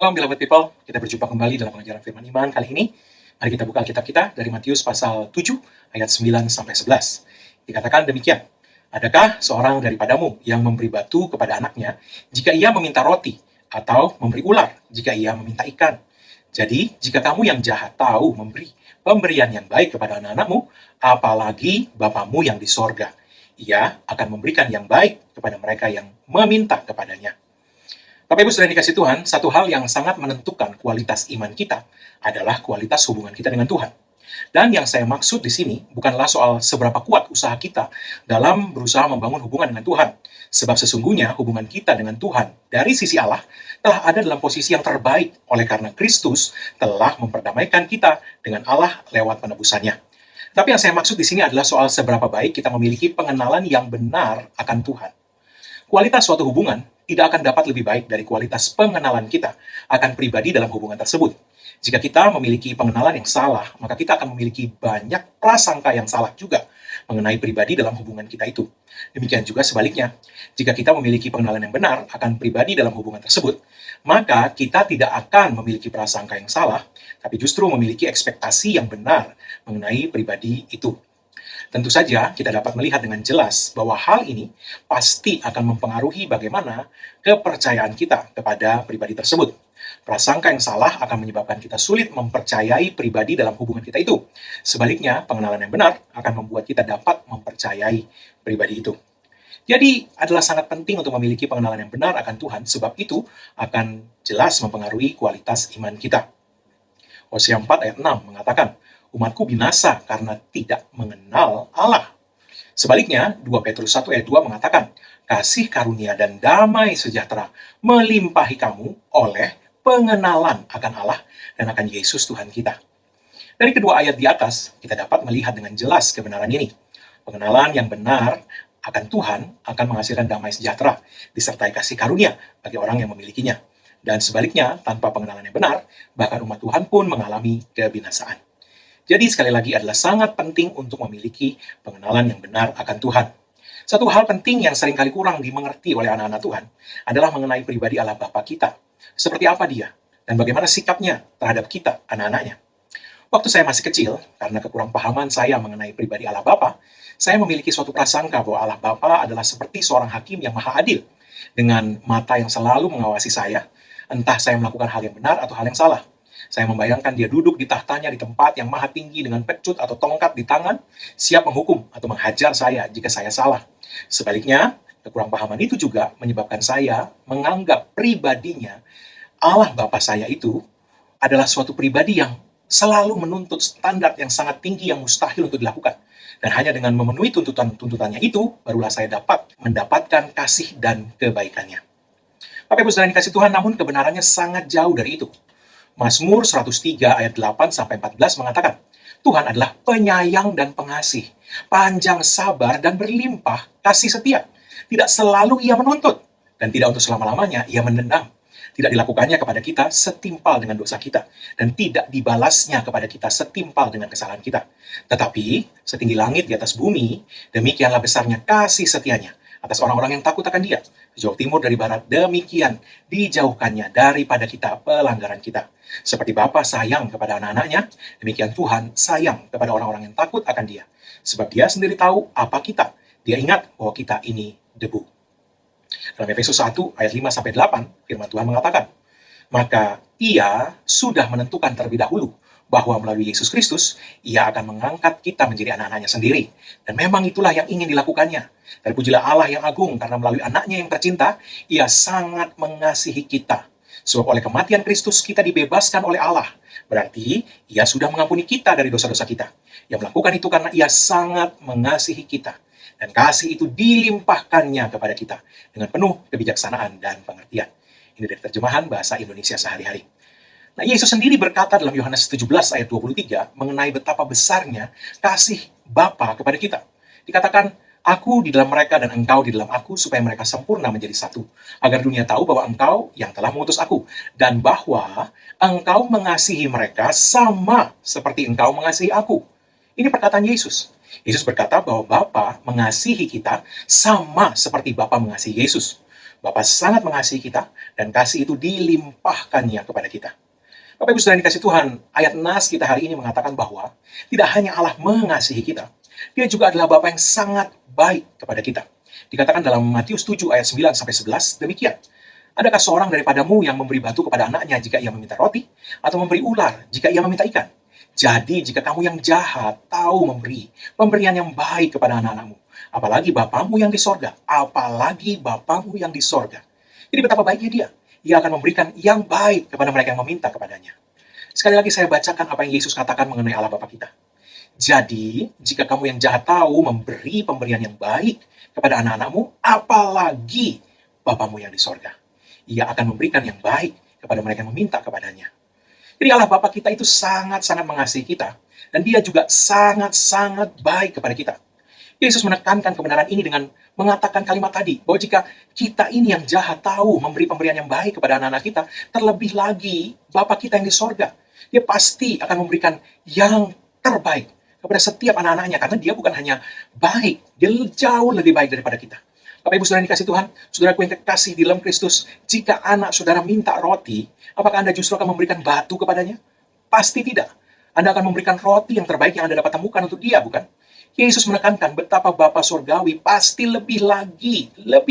Salam beloved people, kita berjumpa kembali dalam pengajaran firman iman kali ini. Mari kita buka Alkitab kita dari Matius pasal 7 ayat 9 sampai 11. Dikatakan demikian, adakah seorang daripadamu yang memberi batu kepada anaknya jika ia meminta roti, atau memberi ular jika ia meminta ikan? Jadi, jika kamu yang jahat tahu memberi pemberian yang baik kepada anak-anakmu, apalagi Bapamu yang di sorga, ia akan memberikan yang baik kepada mereka yang meminta kepadanya. Bapak Ibu sudah dikasih Tuhan, satu hal yang sangat menentukan kualitas iman kita adalah kualitas hubungan kita dengan Tuhan. Dan yang saya maksud di sini bukanlah soal seberapa kuat usaha kita dalam berusaha membangun hubungan dengan Tuhan. Sebab sesungguhnya hubungan kita dengan Tuhan dari sisi Allah telah ada dalam posisi yang terbaik oleh karena Kristus telah memperdamaikan kita dengan Allah lewat penebusannya. Tapi yang saya maksud di sini adalah soal seberapa baik kita memiliki pengenalan yang benar akan Tuhan. Kualitas suatu hubungan tidak akan dapat lebih baik dari kualitas pengenalan kita akan pribadi dalam hubungan tersebut. Jika kita memiliki pengenalan yang salah, maka kita akan memiliki banyak prasangka yang salah juga mengenai pribadi dalam hubungan kita itu. Demikian juga sebaliknya, jika kita memiliki pengenalan yang benar akan pribadi dalam hubungan tersebut, maka kita tidak akan memiliki prasangka yang salah, tapi justru memiliki ekspektasi yang benar mengenai pribadi itu. Tentu saja kita dapat melihat dengan jelas bahwa hal ini pasti akan mempengaruhi bagaimana kepercayaan kita kepada pribadi tersebut. Prasangka yang salah akan menyebabkan kita sulit mempercayai pribadi dalam hubungan kita itu. Sebaliknya, pengenalan yang benar akan membuat kita dapat mempercayai pribadi itu. Jadi, adalah sangat penting untuk memiliki pengenalan yang benar akan Tuhan, sebab itu akan jelas mempengaruhi kualitas iman kita. Hosea 4 ayat 6 mengatakan, umatku binasa karena tidak mengenal Allah. Sebaliknya, 2 Petrus 1 ayat 2 mengatakan, kasih karunia dan damai sejahtera melimpahi kamu oleh pengenalan akan Allah dan akan Yesus Tuhan kita. Dari kedua ayat di atas, kita dapat melihat dengan jelas kebenaran ini. Pengenalan yang benar akan Tuhan akan menghasilkan damai sejahtera, disertai kasih karunia bagi orang yang memilikinya. Dan sebaliknya, tanpa pengenalan yang benar, bahkan umat Tuhan pun mengalami kebinasaan. Jadi sekali lagi adalah sangat penting untuk memiliki pengenalan yang benar akan Tuhan. Satu hal penting yang seringkali kurang dimengerti oleh anak-anak Tuhan adalah mengenai pribadi Allah Bapa kita. Seperti apa dia dan bagaimana sikapnya terhadap kita, anak-anaknya. Waktu saya masih kecil, karena kekurangpahaman saya mengenai pribadi Allah Bapa, saya memiliki suatu prasangka bahwa Allah Bapa adalah seperti seorang hakim yang maha adil, dengan mata yang selalu mengawasi saya, entah saya melakukan hal yang benar atau hal yang salah. Saya membayangkan dia duduk di tahtanya di tempat yang maha tinggi dengan pecut atau tongkat di tangan, siap menghukum atau menghajar saya jika saya salah. Sebaliknya, kekurangpahaman itu juga menyebabkan saya menganggap pribadinya, Allah Bapa saya itu, adalah suatu pribadi yang selalu menuntut standar yang sangat tinggi yang mustahil untuk dilakukan. Dan hanya dengan memenuhi tuntutannya itu, barulah saya dapat mendapatkan kasih dan kebaikannya. Bapak Ibu Saudara dikasih Tuhan, namun kebenarannya sangat jauh dari itu. Mazmur 103 ayat 8-14 mengatakan, Tuhan adalah penyayang dan pengasih, panjang sabar dan berlimpah kasih setia. Tidak selalu ia menuntut, dan tidak untuk selama-lamanya ia mendendam. Tidak dilakukannya kepada kita setimpal dengan dosa kita, dan tidak dibalasnya kepada kita setimpal dengan kesalahan kita. Tetapi, setinggi langit di atas bumi, demikianlah besarnya kasih setianya atas orang-orang yang takut akan dia. Sejauh timur dari barat, demikian dijauhkannya daripada kita pelanggaran kita. Seperti Bapa sayang kepada anak-anaknya, demikian Tuhan sayang kepada orang-orang yang takut akan dia. Sebab dia sendiri tahu apa kita. Dia ingat bahwa kita ini debu. Dalam Efesus 1 ayat 5-8, firman Tuhan mengatakan, maka ia sudah menentukan terlebih dahulu bahwa melalui Yesus Kristus, ia akan mengangkat kita menjadi anak-anaknya sendiri. Dan memang itulah yang ingin dilakukannya. Dan pujilah Allah yang agung, karena melalui anaknya yang tercinta, ia sangat mengasihi kita. Sebab oleh kematian Kristus, kita dibebaskan oleh Allah. Berarti, ia sudah mengampuni kita dari dosa-dosa kita. Ia melakukan itu karena ia sangat mengasihi kita. Dan kasih itu dilimpahkannya kepada kita dengan penuh kebijaksanaan dan pengertian. Ini dari terjemahan bahasa Indonesia sehari-hari. Nah, Yesus sendiri berkata dalam Yohanes 17 ayat 23 mengenai betapa besarnya kasih Bapa kepada kita. Dikatakan, aku di dalam mereka dan engkau di dalam aku supaya mereka sempurna menjadi satu. Agar dunia tahu bahwa engkau yang telah mengutus aku. Dan bahwa engkau mengasihi mereka sama seperti engkau mengasihi aku. Ini perkataan Yesus. Yesus berkata bahwa Bapa mengasihi kita sama seperti Bapa mengasihi Yesus. Bapa sangat mengasihi kita, dan kasih itu dilimpahkannya kepada kita. Bapak Ibu Saudara yang dikasih Tuhan, ayat nas kita hari ini mengatakan bahwa tidak hanya Allah mengasihi kita, Dia juga adalah Bapa yang sangat baik kepada kita. Dikatakan dalam Matius 7 ayat 9-11 demikian. Adakah seorang daripadamu yang memberi batu kepada anaknya jika ia meminta roti, atau memberi ular jika ia meminta ikan? Jadi jika kamu yang jahat tahu memberi pemberian yang baik kepada anak-anakmu, apalagi Bapamu yang di sorga, apalagi Bapamu yang di sorga. Jadi betapa baiknya Dia. Ia akan memberikan yang baik kepada mereka yang meminta kepadanya. Sekali lagi saya bacakan apa yang Yesus katakan mengenai Allah Bapa kita. Jadi, jika kamu yang jahat tahu memberi pemberian yang baik kepada anak-anakmu, apalagi Bapamu yang di sorga. Ia akan memberikan yang baik kepada mereka yang meminta kepadanya. Jadi Allah Bapa kita itu sangat-sangat mengasihi kita. Dan Dia juga sangat-sangat baik kepada kita. Yesus menekankan kebenaran ini dengan mengatakan kalimat tadi, bahwa jika kita ini yang jahat tahu memberi pemberian yang baik kepada anak-anak kita, terlebih lagi Bapa kita yang di sorga, Dia pasti akan memberikan yang terbaik kepada setiap anak-anaknya, karena Dia bukan hanya baik, Dia jauh lebih baik daripada kita. Bapak Ibu Saudara yang dikasih Tuhan, saudaraku yang kekasih di dalam Kristus, jika anak saudara minta roti, apakah Anda justru akan memberikan batu kepadanya? Pasti tidak. Anda akan memberikan roti yang terbaik yang Anda dapat temukan untuk dia, bukan? Yesus menekankan betapa Bapa Surgawi pasti lebih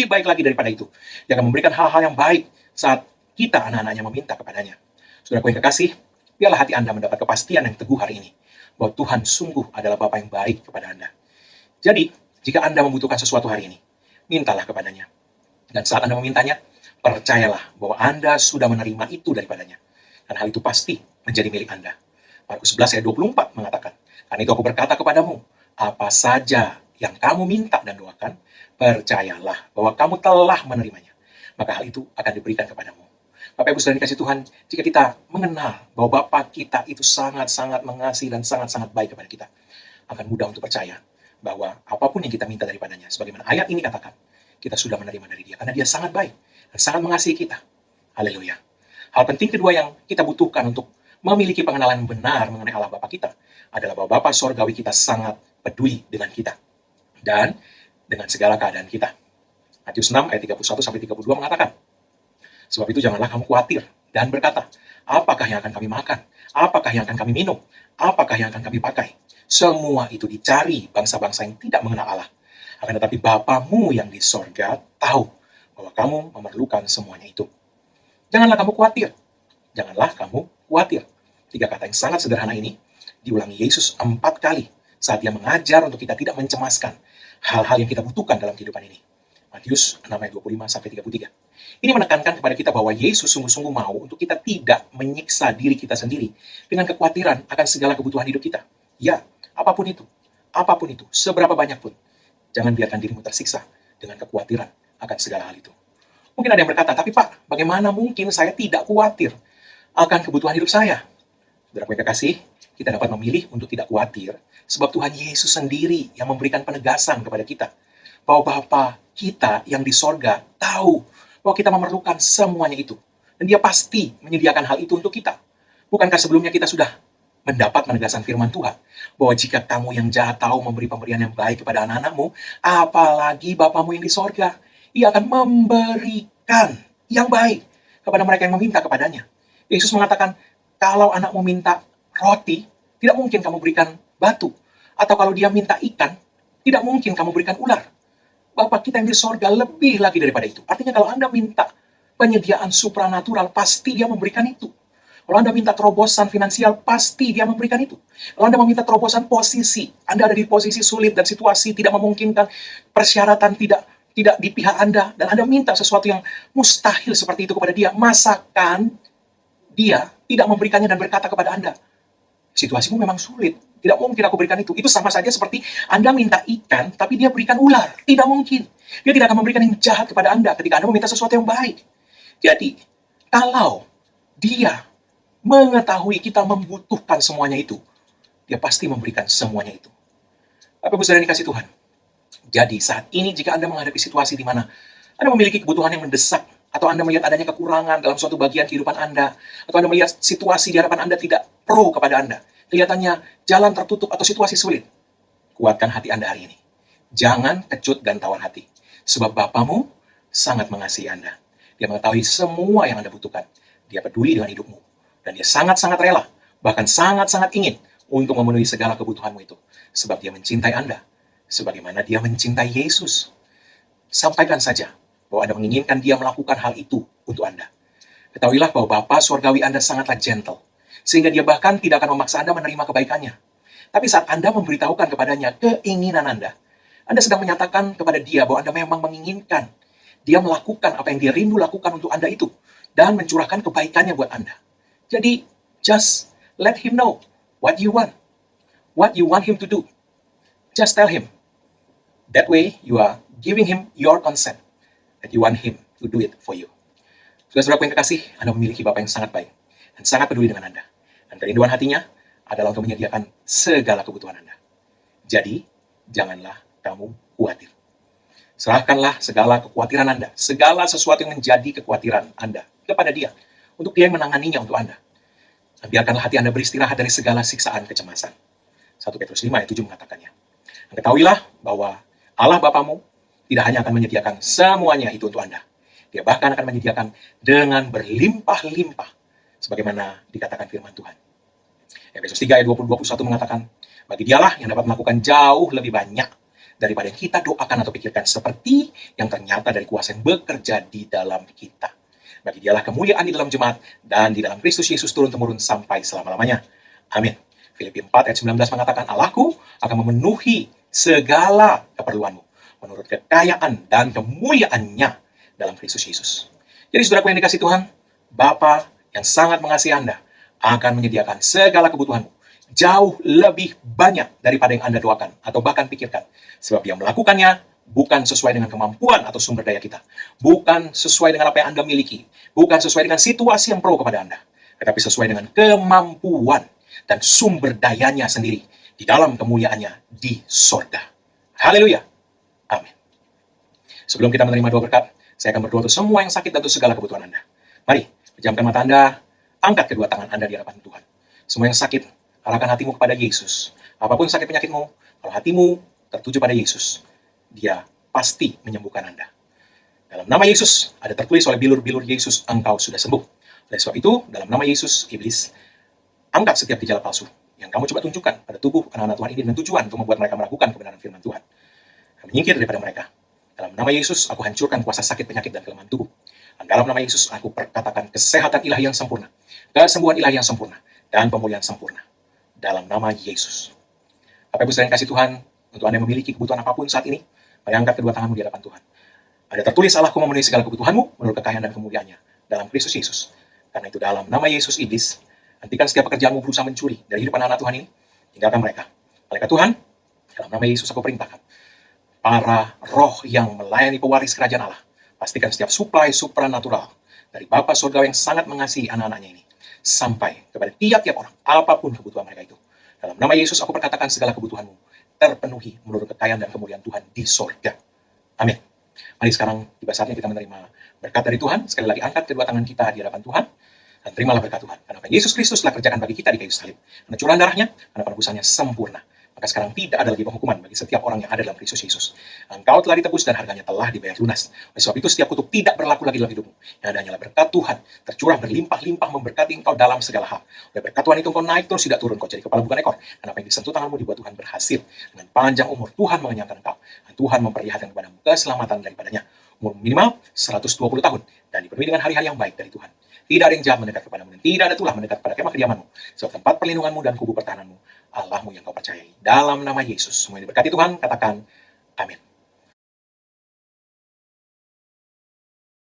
baik lagi daripada itu. Dia akan memberikan hal-hal yang baik saat kita anak-anaknya meminta kepadanya. Saudaraku yang kekasih, biarlah hati Anda mendapat kepastian yang teguh hari ini, bahwa Tuhan sungguh adalah Bapa yang baik kepada Anda. Jadi, jika Anda membutuhkan sesuatu hari ini, mintalah kepadanya. Dan saat Anda memintanya, percayalah bahwa Anda sudah menerima itu daripadanya. Dan hal itu pasti menjadi milik Anda. Markus 11 ayat 24 mengatakan, karena itu aku berkata kepadamu, apa saja yang kamu minta dan doakan, percayalah bahwa kamu telah menerimanya. Maka hal itu akan diberikan kepadamu. Bapak Ibu Saudara dikasih Tuhan, jika kita mengenal bahwa Bapa kita itu sangat-sangat mengasihi dan sangat-sangat baik kepada kita, akan mudah untuk percaya bahwa apapun yang kita minta daripadanya, sebagaimana ayat ini katakan, kita sudah menerima dari Dia, karena Dia sangat baik dan sangat mengasihi kita. Haleluya. Hal penting kedua yang kita butuhkan untuk memiliki pengenalan benar mengenai Allah Bapa kita adalah bahwa Bapa Sorgawi kita sangat peduli dengan kita dan dengan segala keadaan kita. Matius 6 ayat 31-32 mengatakan, sebab itu janganlah kamu khawatir dan berkata, apakah yang akan kami makan? Apakah yang akan kami minum? Apakah yang akan kami pakai? Semua itu dicari bangsa-bangsa yang tidak mengenal Allah. Akan tetapi Bapamu yang di sorga tahu bahwa kamu memerlukan semuanya itu. Janganlah kamu khawatir. Janganlah kamu khawatir. 3 kata yang sangat sederhana ini diulangi Yesus 4 kali saat Dia mengajar untuk kita tidak mencemaskan hal-hal yang kita butuhkan dalam kehidupan ini. Matius 6 ayat 25-33. Ini menekankan kepada kita bahwa Yesus sungguh-sungguh mau untuk kita tidak menyiksa diri kita sendiri dengan kekhawatiran akan segala kebutuhan hidup kita. Ya, apapun itu, seberapa banyak pun, jangan biarkan dirimu tersiksa dengan kekhawatiran akan segala hal itu. Mungkin ada yang berkata, tapi Pak, bagaimana mungkin saya tidak khawatir akan kebutuhan hidup saya? Saudaraku yang kekasih, kita dapat memilih untuk tidak khawatir, sebab Tuhan Yesus sendiri yang memberikan penegasan kepada kita, bahwa Bapa kita yang di sorga tahu bahwa kita memerlukan semuanya itu. Dan Dia pasti menyediakan hal itu untuk kita. Bukankah sebelumnya kita sudah mendapat penegasan firman Tuhan, bahwa jika kamu yang jahat tahu memberi pemberian yang baik kepada anak-anakmu, apalagi Bapamu yang di sorga, Ia akan memberikan yang baik kepada mereka yang meminta kepadanya. Yesus mengatakan, kalau anakmu minta roti, tidak mungkin kamu berikan batu. Atau kalau dia minta ikan, tidak mungkin kamu berikan ular. Bapa kita yang di sorga lebih lagi daripada itu. Artinya kalau Anda minta penyediaan supranatural, pasti Dia memberikan itu. Kalau Anda minta terobosan finansial, pasti Dia memberikan itu. Kalau Anda meminta terobosan posisi, Anda ada di posisi sulit dan situasi tidak memungkinkan, persyaratan tidak di pihak Anda, dan Anda minta sesuatu yang mustahil seperti itu kepada Dia, masakan Dia tidak memberikannya dan berkata kepada Anda, situasimu memang sulit, tidak mungkin aku berikan itu. Itu sama saja seperti Anda minta ikan, tapi Dia berikan ular. Tidak mungkin. Dia tidak akan memberikan yang jahat kepada Anda ketika Anda meminta sesuatu yang baik. Jadi, kalau Dia mengetahui kita membutuhkan semuanya itu, Dia pasti memberikan semuanya itu. Bapak Ibu Saudara dikasih Tuhan. Jadi, saat ini jika Anda menghadapi situasi di mana Anda memiliki kebutuhan yang mendesak, atau Anda melihat adanya kekurangan dalam suatu bagian kehidupan Anda, atau Anda melihat situasi di hadapan Anda tidak pro kepada Anda, kelihatannya jalan tertutup atau situasi sulit, kuatkan hati Anda hari ini. Jangan kecut dan tawar hati, sebab Bapamu sangat mengasihi Anda. Dia mengetahui semua yang Anda butuhkan. Dia peduli dengan hidupmu. Dan dia sangat-sangat rela, bahkan sangat-sangat ingin untuk memenuhi segala kebutuhanmu itu. Sebab dia mencintai Anda, sebagaimana dia mencintai Yesus. Sampaikan saja bahwa Anda menginginkan dia melakukan hal itu untuk Anda. Ketahuilah bahwa Bapa Surgawi Anda sangatlah gentle, sehingga dia bahkan tidak akan memaksa Anda menerima kebaikannya. Tapi saat Anda memberitahukan kepadanya keinginan Anda sedang menyatakan kepada dia bahwa Anda memang menginginkan dia melakukan apa yang dia rindu lakukan untuk Anda itu, dan mencurahkan kebaikannya buat Anda. Jadi, just let him know what you want him to do. Just tell him. That way, you are giving him your consent, that you want him to do it for you. Saudara-saudaraku yang kekasih, Anda memiliki Bapa yang sangat baik dan sangat peduli dengan Anda. Dan kerinduan hatinya adalah untuk menyediakan segala kebutuhan Anda. Jadi, janganlah kamu khawatir. Serahkanlah segala kekhawatiran Anda, segala sesuatu yang menjadi kekhawatiran Anda kepada dia, untuk dia yang menanganinya untuk Anda. Dan biarkanlah hati Anda beristirahat dari segala siksaan kecemasan. 1 Petrus 5 ayat 7 mengatakannya. Dan ketahuilah bahwa Allah Bapamu tidak hanya akan menyediakan semuanya itu untuk Anda. Dia bahkan akan menyediakan dengan berlimpah-limpah, sebagaimana dikatakan firman Tuhan. Efesus 3 ayat 20-21 mengatakan, bagi dialah yang dapat melakukan jauh lebih banyak daripada yang kita doakan atau pikirkan, seperti yang ternyata dari kuasa yang bekerja di dalam kita. Bagi dialah kemuliaan di dalam jemaat dan di dalam Kristus Yesus turun-temurun sampai selama-lamanya. Amin. Filipi 4 ayat 19 mengatakan, Allahku akan memenuhi segala keperluanmu menurut kekayaan dan kemuliaannya dalam Kristus Yesus. Jadi saudaraku yang dikasih Tuhan, Bapa yang sangat mengasihi Anda akan menyediakan segala kebutuhanmu jauh lebih banyak daripada yang Anda doakan atau bahkan pikirkan. Sebab dia melakukannya bukan sesuai dengan kemampuan atau sumber daya kita. Bukan sesuai dengan apa yang Anda miliki. Bukan sesuai dengan situasi yang pro kepada Anda. Tetapi sesuai dengan kemampuan dan sumber dayanya sendiri di dalam kemuliaannya di sorga. Haleluya. Amin. Sebelum kita menerima doa berkat, saya akan berdoa untuk semua yang sakit dan untuk segala kebutuhan Anda. Mari, pejamkan mata Anda, angkat kedua tangan Anda di hadapan Tuhan. Semua yang sakit, arahkan hatimu kepada Yesus. Apapun sakit penyakitmu, kalau hatimu tertuju pada Yesus, dia pasti menyembuhkan Anda. Dalam nama Yesus, ada tertulis oleh bilur-bilur Yesus, engkau sudah sembuh. Oleh sebab itu, dalam nama Yesus, iblis, angkat setiap gejala palsu yang kamu coba tunjukkan pada tubuh anak-anak Tuhan ini dengan tujuan untuk membuat mereka meragukan kebenaran firman Tuhan. Menyingkir daripada mereka. Dalam nama Yesus, aku hancurkan kuasa sakit, penyakit, dan kelemahan tubuh. Dan dalam nama Yesus, aku perkatakan kesehatan ilahi yang sempurna, kesembuhan ilahi yang sempurna, dan pemulihan sempurna. Dalam nama Yesus. Bapak Ibu sekalian kasih Tuhan, untuk Anda yang memiliki kebutuhan apapun saat ini, mari angkat kedua tanganmu di hadapan Tuhan. Ada tertulis, Allahku memenuhi segala kebutuhanmu menurut kekayaan dan kemuliaannya dalam Kristus Yesus. Karena itu dalam nama Yesus, iblis, hentikan setiap pekerjaanmu berusaha mencuri dari hidup anak-anak Tuhan ini, tinggalkan mereka. Malaikat Tuhan, dalam nama Yesus aku perintahkan, para roh yang melayani pewaris kerajaan Allah, pastikan setiap suplai supranatural dari Bapa Surgawi yang sangat mengasihi anak-anaknya ini, sampai kepada tiap-tiap orang, apapun kebutuhan mereka itu. Dalam nama Yesus aku perkatakan segala kebutuhanmu terpenuhi menurut kekayaan dan kemuliaan Tuhan di sorga. Amin. Mari sekarang tiba saatnya kita menerima berkat dari Tuhan. Sekali lagi angkat kedua tangan kita di hadapan Tuhan, dan terimalah berkat Tuhan. Karena Yesus Kristus telah kerjakan bagi kita di kayu salib. Karena curahan darahnya, karena penebusannya sempurna. Maka sekarang tidak ada lagi penghukuman bagi setiap orang yang ada dalam Kristus Yesus. Engkau telah ditebus dan harganya telah dibayar lunas. Oleh sebab itu setiap kutuk tidak berlaku lagi dalam hidupmu. Yang ada hanyalah berkat Tuhan tercurah berlimpah-limpah memberkati engkau dalam segala hal. Oleh berkat Tuhan itu engkau naik terus tidak turun, kau jadi kepala bukan ekor. Dan apa yang disentuh tanganmu dibuat Tuhan berhasil. Dengan panjang umur Tuhan mengenyangkan engkau. Dan Tuhan memperlihatkan kepadamu keselamatan daripadanya. Umur minimal 120 tahun dan dipenuhi dengan hari-hari yang baik dari Tuhan. Tidak ada yang jahat mendekat kepadamu dan tidak ada tulah mendekat pada kemah kediamanmu. Sebab tempat perlindunganmu dan kubu pertahananmu Allahmu yang kau percayai. Dalam nama Yesus, semua yang diberkati Tuhan, katakan amin.